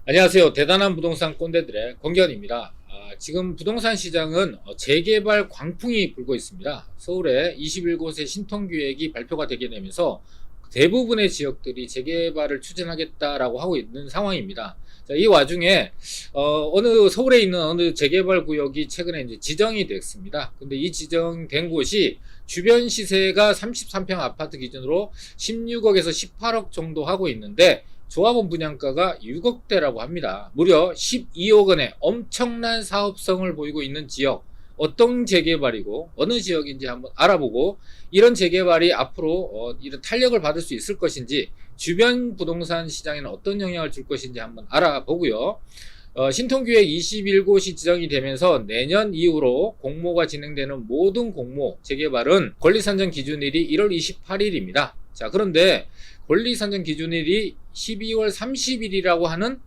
안녕하세요. 대단한 부동산 꼰대들의 권기현입니다. 지금 부동산 시장은 재개발 광풍이 불고 있습니다. 서울에 21곳의 신통계획이 발표가 되게 되면서 대부분의 지역들이 재개발을 추진하겠다라고 하고 있는 상황입니다. 자, 이 와중에 서울에 있는 어느 재개발 구역이 최근에 이제 지정이 됐습니다. 근데 이 지정된 곳이 주변 시세가 33평 아파트 기준으로 16억에서 18억 정도 하고 있는데 조합원 분양가가 6억대라고 합니다. 무려 12억 원의 엄청난 사업성을 보이고 있는 지역, 어떤 재개발이고 어느 지역인지 한번 알아보고, 이런 재개발이 앞으로 이런 탄력을 받을 수 있을 것인지, 주변 부동산 시장에는 어떤 영향을 줄 것인지 한번 알아보고요. 신통구역 21곳이 지정이 되면서 내년 이후로 공모가 진행되는 모든 공모 재개발은 권리산정 기준일이 1월 28일입니다. 자, 그런데 권리산정 기준일이 12월 30일이라고 하는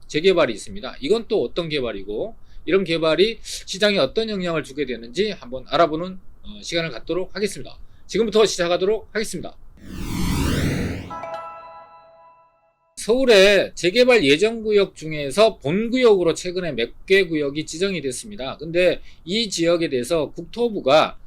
재개발이 있습니다. 이건 또 어떤 개발이고, 이런 개발이 시장에 어떤 영향을 주게 되는지 한번 알아보는 시간을 갖도록 하겠습니다. 지금부터 시작하도록 하겠습니다. 서울의 재개발 예정구역 중에서 본구역으로 최근에 몇 개 구역이 지정이 됐습니다. 근데 이 지역에 대해서 국토부가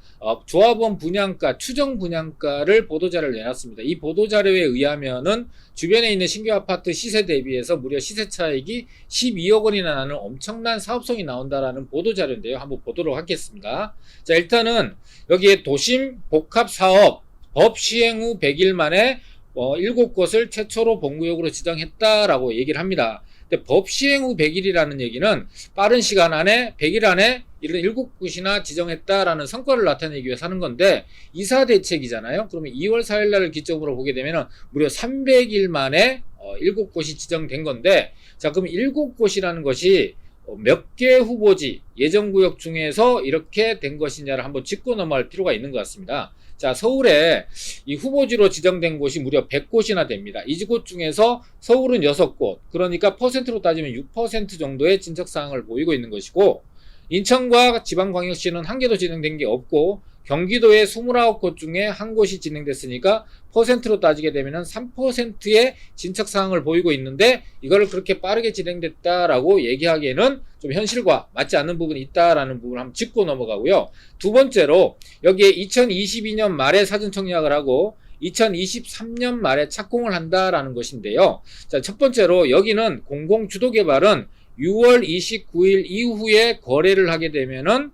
조합원 분양가, 추정 분양가를 보도자료를 내놨습니다. 이 보도자료에 의하면은 주변에 있는 신규 아파트 시세 대비해서 무려 시세 차익이 12억 원이나 나는 엄청난 사업성이 나온다라는 보도자료인데요. 한번 보도록 하겠습니다. 자, 일단은 여기에 도심 복합 사업 법 시행 후 100일 만에 7곳을 최초로 본구역으로 지정했다라고 얘기를 합니다. 근데 법 시행 후 100일이라는 얘기는 빠른 시간 안에 100일 안에 이런 7곳이나 지정했다라는 성과를 나타내기 위해서 하는 건데, 이사 대책이잖아요. 그러면 2월 4일 날을 기점으로 보게 되면 무려 300일 만에 7곳이 지정된 건데, 자, 그럼 7곳이라는 것이 몇 개 후보지 예정구역 중에서 이렇게 된 것이냐를 한번 짚고 넘어갈 필요가 있는 것 같습니다. 자, 서울에 이 후보지로 지정된 곳이 무려 100곳이나 됩니다. 이 곳 중에서 서울은 6곳, 그러니까 퍼센트로 따지면 6% 정도의 진척사항을 보이고 있는 것이고, 인천과 지방광역시는 한 개도 진행된 게 없고, 경기도의 29곳 중에 한 곳이 진행됐으니까 퍼센트로 따지게 되면 3%의 진척사항을 보이고 있는데, 이거를 그렇게 빠르게 진행됐다라고 얘기하기에는 좀 현실과 맞지 않는 부분이 있다라는 부분을 한번 짚고 넘어가고요. 두 번째로 여기에 2022년 말에 사전 청약을 하고 2023년 말에 착공을 한다라는 것인데요. 자, 첫 번째로 여기는 공공주도개발은 6월 29일 이후에 거래를 하게 되면은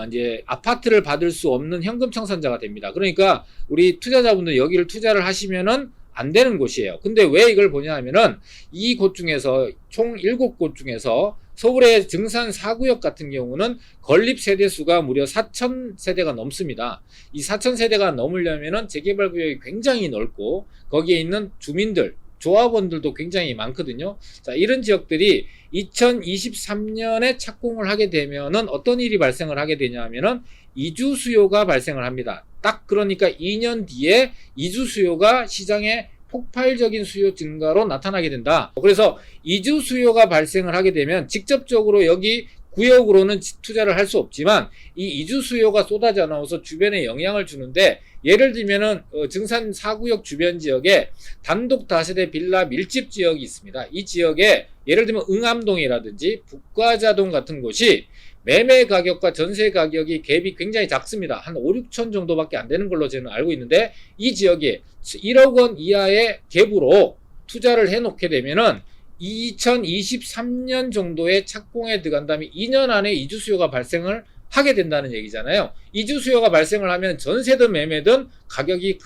이제 아파트를 받을 수 없는 현금 청산자가 됩니다. 그러니까 우리 투자자분들 여기를 투자를 하시면은 안 되는 곳이에요. 근데 왜 이걸 보냐 하면은 이 곳 중에서 총 7곳 중에서 서울의 증산 4구역 같은 경우는 건립 세대수가 무려 4,000세대가 넘습니다. 이 4,000세대가 넘으려면은 재개발 구역이 굉장히 넓고 거기에 있는 주민들, 조합원들도 굉장히 많거든요. 자, 이런 지역들이 2023년에 착공을 하게 되면은 어떤 일이 발생을 하게 되냐면은 이주 수요가 발생을 합니다. 딱 그러니까 2년 뒤에 이주 수요가 시장에 폭발적인 수요 증가로 나타나게 된다. 그래서 이주 수요가 발생을 하게 되면 직접적으로 여기 구역으로는 투자를 할 수 없지만 이 이주 수요가 쏟아져 나와서 주변에 영향을 주는데, 예를 들면은 증산 4구역 주변 지역에 단독 다세대 빌라 밀집 지역이 있습니다. 이 지역에 예를 들면 응암동이라든지 북과자동 같은 곳이 매매 가격과 전세 가격이 갭이 굉장히 작습니다. 한 5, 6천 정도밖에 안 되는 걸로 저는 알고 있는데, 이 지역에 1억 원 이하의 갭으로 투자를 해놓게 되면은 2023년 정도에 착공에 들어간 다음에 2년 안에 이주 수요가 발생을 하게 된다는 얘기잖아요. 이주 수요가 발생을 하면 전세든 매매든 가격이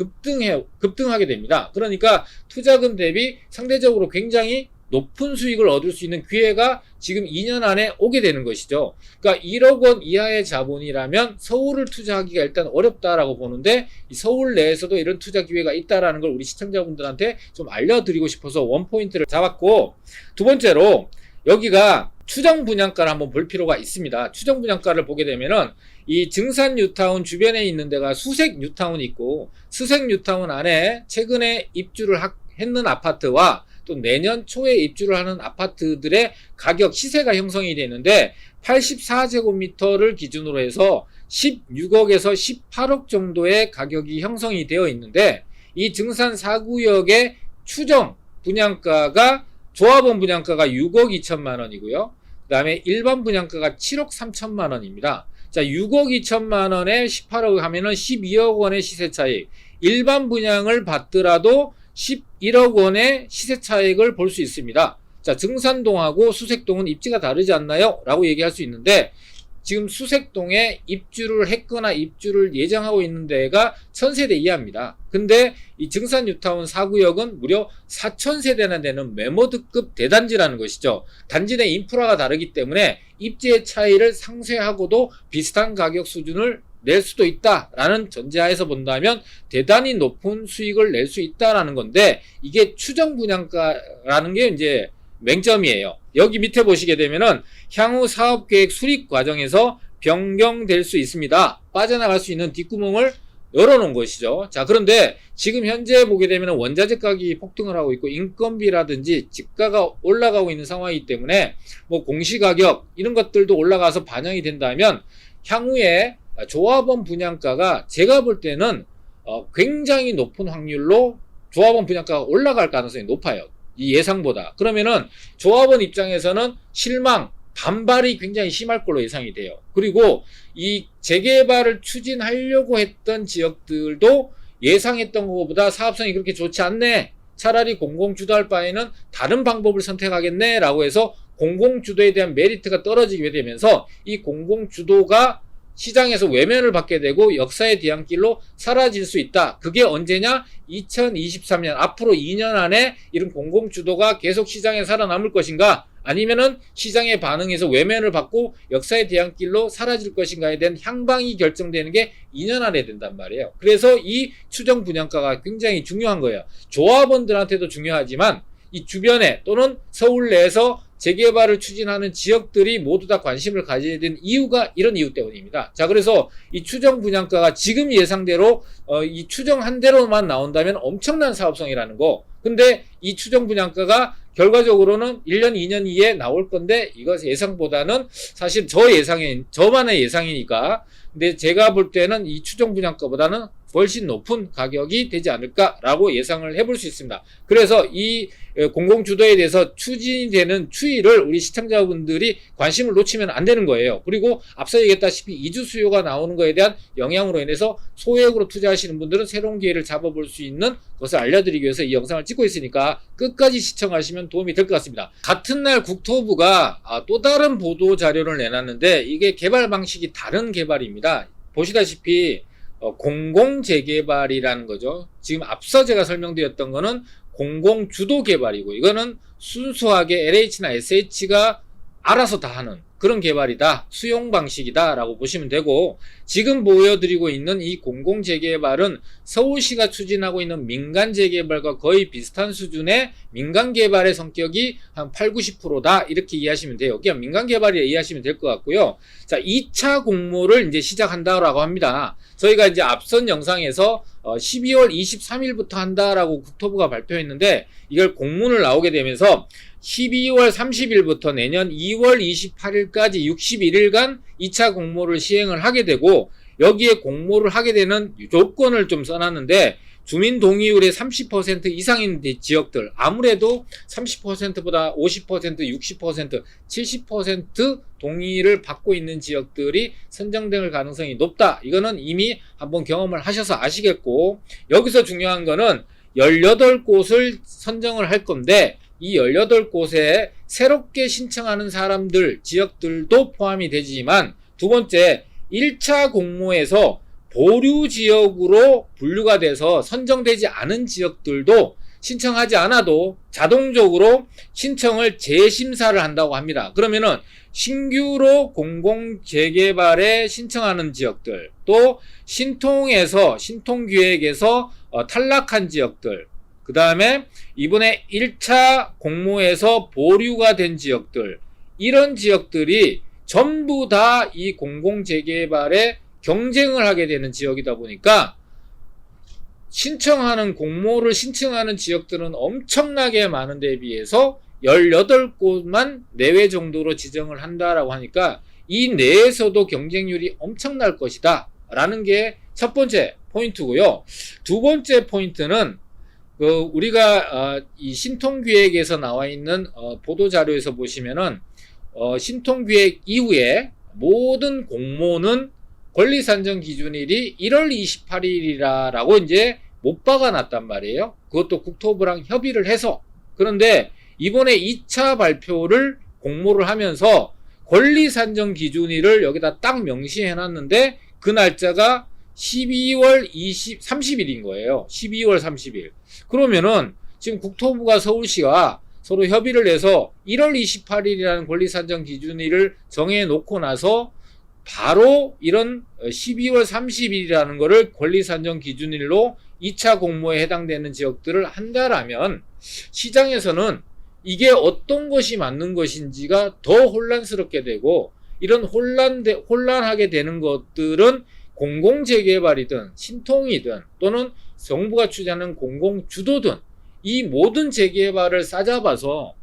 급등하게 됩니다. 그러니까 투자금 대비 상대적으로 굉장히 높은 수익을 얻을 수 있는 기회가 지금 2년 안에 오게 되는 것이죠. 그러니까 1억 원 이하의 자본이라면 서울을 투자하기가 일단 어렵다라고 보는데, 이 서울 내에서도 이런 투자 기회가 있다라는 걸 우리 시청자분들한테 좀 알려드리고 싶어서 원포인트를 잡았고, 두 번째로 여기가 추정 분양가를 한번 볼 필요가 있습니다. 추정 분양가를 보게 되면은 이 증산 뉴타운 주변에 있는 데가 수색 뉴타운이 있고, 수색 뉴타운 안에 최근에 입주를 했는 아파트와 또 내년 초에 입주를 하는 아파트들의 가격 시세가 형성이 되는데, 84제곱미터를 기준으로 해서 16억에서 18억 정도의 가격이 형성이 되어 있는데, 이 증산 4구역의 추정 분양가가 조합원 분양가가 6억 2천만 원이고요. 그 다음에 일반 분양가가 7억 3천만 원입니다. 자, 6억 2천만 원에 18억 하면은 12억 원의 시세 차익. 일반 분양을 받더라도 11억 원의 시세 차익을 볼 수 있습니다. 자, 증산동하고 수색동은 입지가 다르지 않나요? 라고 얘기할 수 있는데, 지금 수색동에 입주를 했거나 입주를 예정하고 있는 데가 1000세대 이하입니다. 근데 이 증산 뉴타운 4구역은 무려 4000세대나 되는 메모드급 대단지라는 것이죠. 단지 내 인프라가 다르기 때문에 입지의 차이를 상쇄하고도 비슷한 가격 수준을 낼 수도 있다라는 전제하에서 본다면 대단히 높은 수익을 낼 수 있다라는 건데, 이게 추정 분양가라는 게 이제 맹점이에요. 여기 밑에 보시게 되면은 향후 사업계획 수립 과정에서 변경될 수 있습니다. 빠져나갈 수 있는 뒷구멍을 열어놓은 것이죠. 자, 그런데 지금 현재 보게 되면 원자재 가격이 폭등을 하고 있고 인건비라든지 집가가 올라가고 있는 상황이기 때문에 뭐 공시가격 이런 것들도 올라가서 반영이 된다면 향후에 조합원 분양가가 제가 볼 때는 굉장히 높은 확률로 조합원 분양가가 올라갈 가능성이 높아요. 이 예상보다. 그러면은 조합원 입장에서는 실망, 반발이 굉장히 심할 걸로 예상이 돼요. 그리고 이 재개발을 추진하려고 했던 지역들도 예상했던 것보다 사업성이 그렇게 좋지 않네. 차라리 공공주도할 바에는 다른 방법을 선택하겠네 라고 해서 공공주도에 대한 메리트가 떨어지게 되면서 이 공공주도가 시장에서 외면을 받게 되고 역사의 뒤안길로 사라질 수 있다. 그게 언제냐? 2023년 앞으로 2년 안에 이런 공공주도가 계속 시장에 살아남을 것인가? 아니면은 시장의 반응에서 외면을 받고 역사의 뒤안길로 사라질 것인가에 대한 향방이 결정되는 게 2년 안에 된단 말이에요. 그래서 이 추정 분양가가 굉장히 중요한 거예요. 조합원들한테도 중요하지만 이 주변에 또는 서울 내에서 재개발을 추진하는 지역들이 모두 다 관심을 가져야 되는 이유가 이런 이유 때문입니다. 자, 그래서 이 추정 분양가가 지금 예상대로 이 추정한 대로만 나온다면 엄청난 사업성이라는 거. 근데 이 추정 분양가가 결과적으로는 1년, 2년 이에 나올 건데 이것 예상보다는 사실 저만의 예상이니까. 근데 제가 볼 때는 이 추정 분양가보다는 훨씬 높은 가격이 되지 않을까라고 예상을 해볼 수 있습니다. 그래서 이 공공주도에 대해서 추진이 되는 추이를 우리 시청자분들이 관심을 놓치면 안 되는 거예요. 그리고 앞서 얘기했다시피 이주 수요가 나오는 거에 대한 영향으로 인해서 소액으로 투자하시는 분들은 새로운 기회를 잡아볼 수 있는 것을 알려드리기 위해서 이 영상을 찍고 있으니까 끝까지 시청하시면 도움이 될 것 같습니다. 같은 날 국토부가 또 다른 보도 자료를 내놨는데 이게 개발 방식이 다른 개발입니다. 보시다시피 공공재개발이라는 거죠. 지금 앞서 제가 설명드렸던 거는 공공주도 개발이고 이거는 순수하게 LH나 SH가 알아서 다 하는 그런 개발이다. 수용 방식이다 라고 보시면 되고, 지금 보여드리고 있는 이 공공재개발은 서울시가 추진하고 있는 민간재개발과 거의 비슷한 수준의 민간개발의 성격이 한 80~90%다 이렇게 이해하시면 돼요. 그냥 민간개발이라 이해하시면 될 것 같고요. 자, 2차 공모를 이제 시작한다라고 합니다. 저희가 이제 앞선 영상에서 12월 23일부터 한다라고 국토부가 발표했는데 이걸 공문을 나오게 되면서 12월 30일부터 내년 2월 28일까지 61일간 2차 공모를 시행을 하게 되고, 여기에 공모를 하게 되는 조건을 좀 써놨는데 주민 동의율의 30% 이상인 지역들, 아무래도 30%보다 50%, 60%, 70% 동의를 받고 있는 지역들이 선정될 가능성이 높다. 이거는 이미 한번 경험을 하셔서 아시겠고, 여기서 중요한 거는 18곳을 선정을 할 건데 이 18곳에 새롭게 신청하는 사람들, 지역들도 포함이 되지만, 두 번째, 1차 공모에서 보류 지역으로 분류가 돼서 선정되지 않은 지역들도 신청하지 않아도 자동적으로 신청을 재심사를 한다고 합니다. 그러면은 신규로 공공재개발에 신청하는 지역들, 또 신통기획에서 탈락한 지역들, 그 다음에 이번에 1차 공모에서 보류가 된 지역들, 이런 지역들이 전부 다 이 공공재개발에 경쟁을 하게 되는 지역이다 보니까 공모를 신청하는 지역들은 엄청나게 많은 데에 비해서 18곳만 내외 정도로 지정을 한다라고 하니까 이 내에서도 경쟁률이 엄청날 것이다 라는 게 첫 번째 포인트고요. 두 번째 포인트는 우리가 이 신통기획에서 나와 있는 보도 자료에서 보시면은 신통기획 이후에 모든 공모는 권리산정 기준일이 1월 28일이라고 이제 못 박아놨단 말이에요. 그것도 국토부랑 협의를 해서. 그런데 이번에 2차 발표를 공모를 하면서 권리산정 기준일을 여기다 딱 명시해놨는데 그 날짜가 12월 30일인 거예요. 12월 30일. 그러면은 지금 국토부가 서울시와 서로 협의를 해서 1월 28일이라는 권리산정 기준일을 정해놓고 나서 바로 이런 12월 30일이라는 거를 권리산정 기준일로 2차 공모에 해당되는 지역들을 한다라면 시장에서는 이게 어떤 것이 맞는 것인지가 더 혼란스럽게 되고, 이런 혼란하게 되는 것들은 공공재개발이든 신통이든 또는 정부가 추진하는 공공주도든 이 모든 재개발을 싸잡아서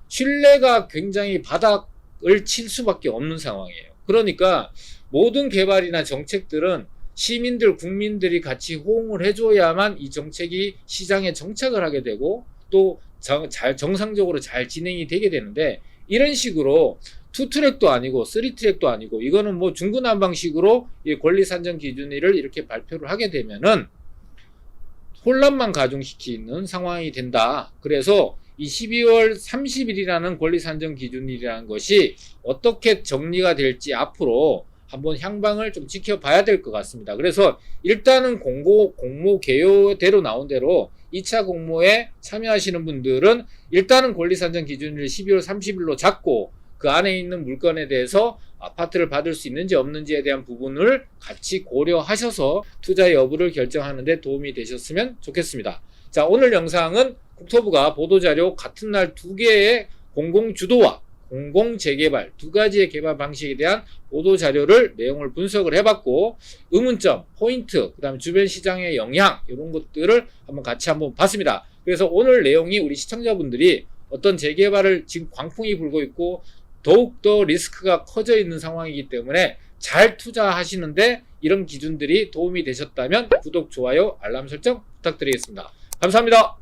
신뢰가 굉장히 바닥을 칠 수밖에 없는 상황이에요. 그러니까 모든 개발이나 정책들은 시민들, 국민들이 같이 호응을 해줘야만 이 정책이 시장에 정착을 하게 되고 또 정상적으로 잘 진행이 되게 되는데, 이런 식으로 2트랙도 아니고 3트랙도 아니고 이거는 뭐 중구난방식으로 이 권리산정 기준일을 이렇게 발표를 하게 되면은 혼란만 가중시키는 상황이 된다. 그래서 이 12월 30일이라는 권리산정 기준일이라는 것이 어떻게 정리가 될지 앞으로 한번 향방을 좀 지켜봐야 될 것 같습니다. 그래서 일단은 공모 개요대로 나온 대로 2차 공모에 참여하시는 분들은 일단은 권리산정 기준일 12월 30일로 잡고 그 안에 있는 물건에 대해서 아파트를 받을 수 있는지 없는지에 대한 부분을 같이 고려하셔서 투자 여부를 결정하는 데 도움이 되셨으면 좋겠습니다. 자, 오늘 영상은 국토부가 보도자료 같은 날 2개의 공공주도와 공공재개발 2가지의 개발 방식에 대한 보도자료를 내용을 분석을 해봤고, 의문점, 포인트, 그 다음에 주변 시장의 영향 이런 것들을 같이 한번 봤습니다. 그래서 오늘 내용이 우리 시청자분들이 어떤 재개발을 지금 광풍이 불고 있고 더욱더 리스크가 커져 있는 상황이기 때문에 잘 투자하시는데 이런 기준들이 도움이 되셨다면 구독, 좋아요, 알람 설정 부탁드리겠습니다. 감사합니다.